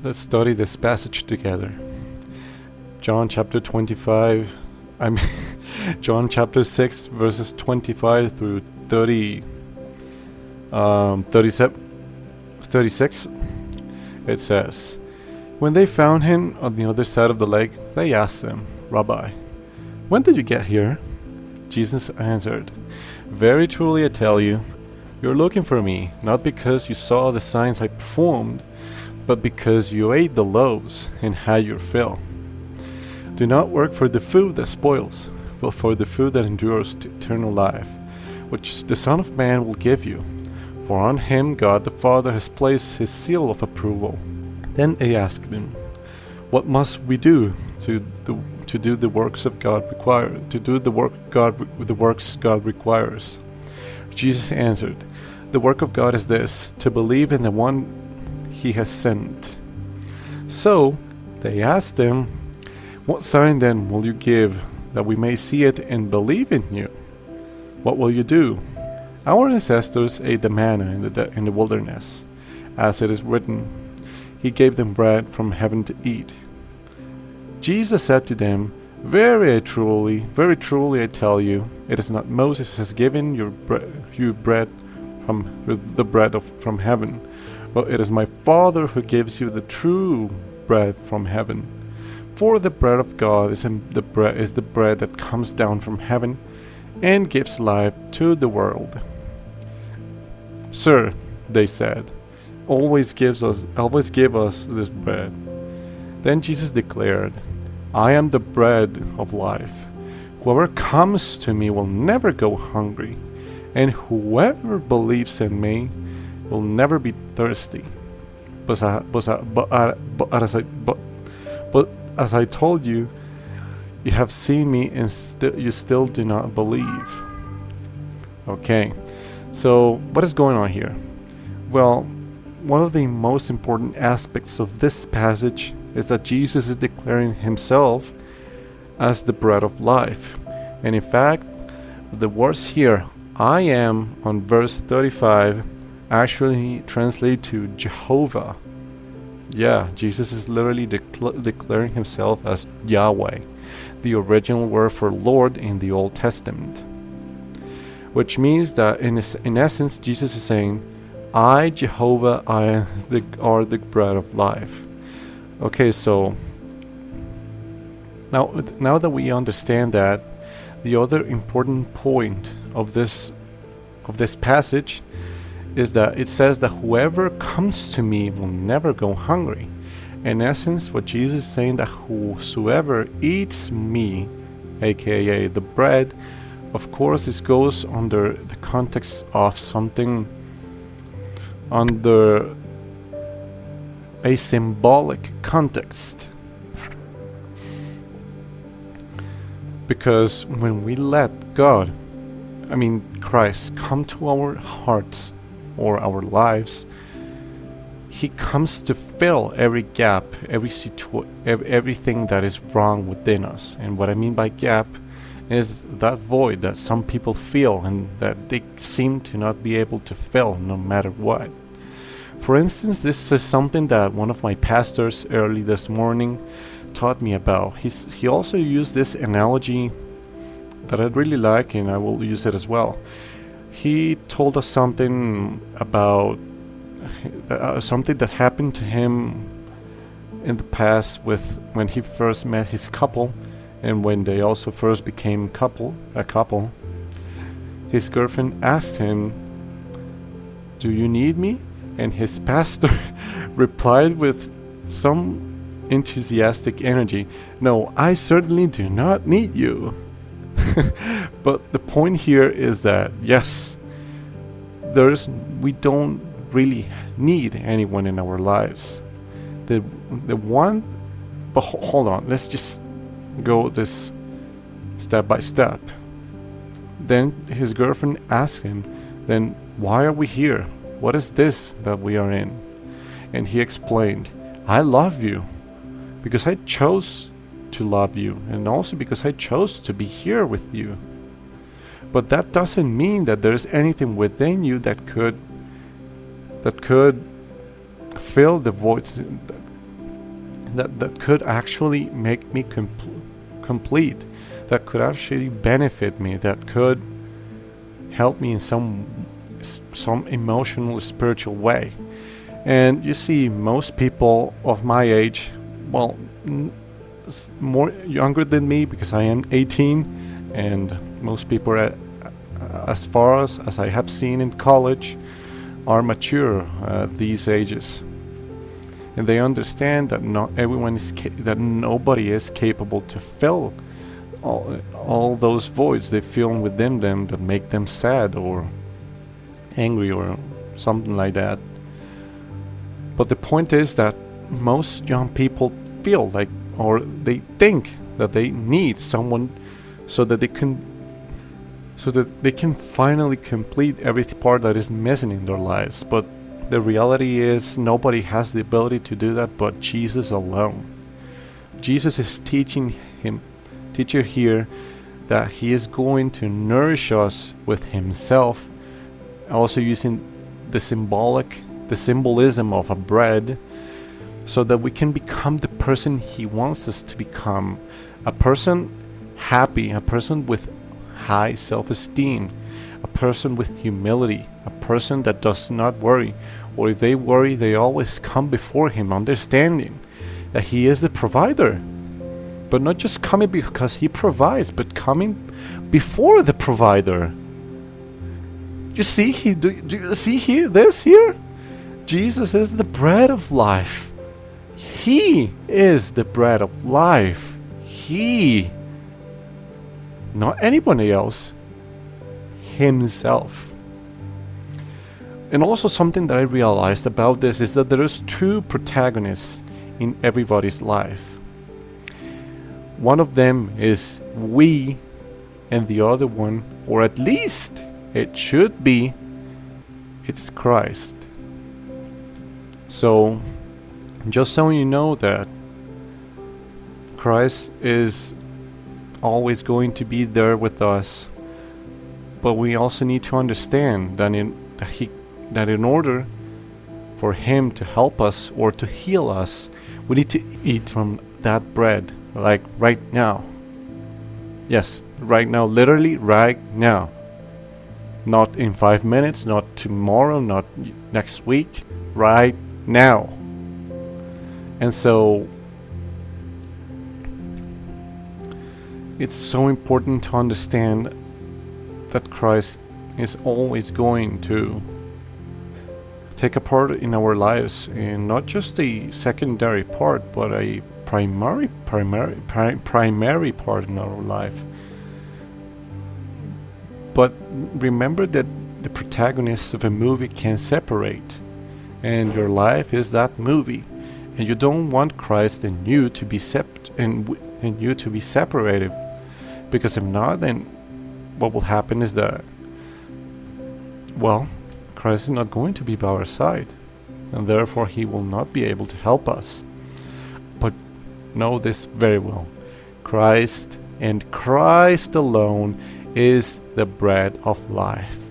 Let's study this passage together. John chapter 25, I mean, John chapter 6, verses 25 through 36. It says, When they found him on the other side of the lake, they asked him, Rabbi, when did you get here? Jesus answered, Very truly I tell you, you're looking for me, not because you saw the signs I performed, but because you ate the loaves and had your fill. Do not work for the food that spoils, but for the food that endures to eternal life, which the Son of Man will give you. For on him God the Father has placed his seal of approval. Then they asked him, What must we do to do the works of God require to do the works God requires? Jesus answered, The work of God is this, to believe in the one he has sent. So they asked him, What sign then will you give, that we may see it and believe in you? What will you do? Our ancestors ate the manna in the wilderness, as it is written, He gave them bread from heaven to eat. Jesus said to them, very truly I tell you, it is not Moses who has given you bread from heaven, but it is my Father who gives you the true bread from heaven. For the bread of God is the bread that comes down from heaven and gives life to the world. Sir, they said, always give us this bread. Then Jesus declared, I am the bread of life. Whoever comes to me will never go hungry, and whoever believes in me will never be thirsty. But as I told you, you have seen me and you still do not believe. Okay, so what is going on here? Well, one of the most important aspects of this passage is that Jesus is declaring himself as the bread of life. And in fact, the words here, I am, on verse 35, actually translate to Jehovah. Yeah, Jesus is literally declaring himself as Yahweh, the original word for Lord in the Old Testament. Which means that in essence, Jesus is saying, I, Jehovah, are the bread of life. Okay, so now that we understand that, the other important point of this passage is that it says that whoever comes to me will never go hungry. In essence, what Jesus is saying, that whosoever eats me, aka the bread, of course this goes under the context of something under a symbolic context. Because when we let Christ, come to our hearts or our lives, He comes to fill every gap, everything that is wrong within us. And what I mean by gap is that void that some people feel and that they seem to not be able to fill no matter what. For instance, this is something that one of my pastors early this morning taught me about. He also used this analogy that I really like, and I will use it as well. He told us something about something that happened to him in the past when he first met his couple, and when they also first became a couple. His girlfriend asked him, "Do you need me?" And his pastor replied with some enthusiastic energy, "No, I certainly do not need you." But the point here is that yes, we don't really need anyone in our lives. But hold on, let's just go this step by step. Then his girlfriend asked him, "Then why are we here? What is this that we are in?" And he explained, "I love you because I chose to love you, and also because I chose to be here with you. But that doesn't mean that there's anything within you that could fill the voids that could actually make me complete, that could actually benefit me, that could help me in some emotional, spiritual way. And you see, most people of my age, well, more younger than me, because I am 18, and most people are, as far as I have seen in college, are mature at these ages, and they understand that not everyone is that nobody is capable to fill all those voids they feel within them that make them sad or angry or something like that. But the point is that most young people feel like, or they think that they need someone so that they can finally complete every part that is missing in their lives. But the reality is nobody has the ability to do that but Jesus alone. Jesus is teacher here, that he is going to nourish us with himself, also using the symbolism of a bread, so that we can become the person he wants us to become. A person happy, a person with high self-esteem, a person with humility, a person that does not worry, or if they worry, they always come before him, understanding that he is the provider. But not just coming because he provides, but coming before the provider. Do you see this here? Jesus is the bread of life. He is the bread of life. He, not anybody else, himself. And also something that I realized about this is that there is two protagonists in everybody's life. One of them is we, and the other one, or at least it should be, it's Christ. So, just so you know that Christ is always going to be there with us, but we also need to understand that in order for him to help us or to heal us, we need to eat from that bread, like right now. Yes, right now, literally right now. Not in 5 minutes, not tomorrow, not next week, right now. And so it's so important to understand that Christ is always going to take a part in our lives, and not just a secondary part, but a primary part in our life. But remember that the protagonists of a movie can separate, and your life is that movie, and you don't want Christ and you to be separated, because if not, then what will happen is that, well, Christ is not going to be by our side, and therefore he will not be able to help us. But know this very well: Christ and Christ alone is the bread of life.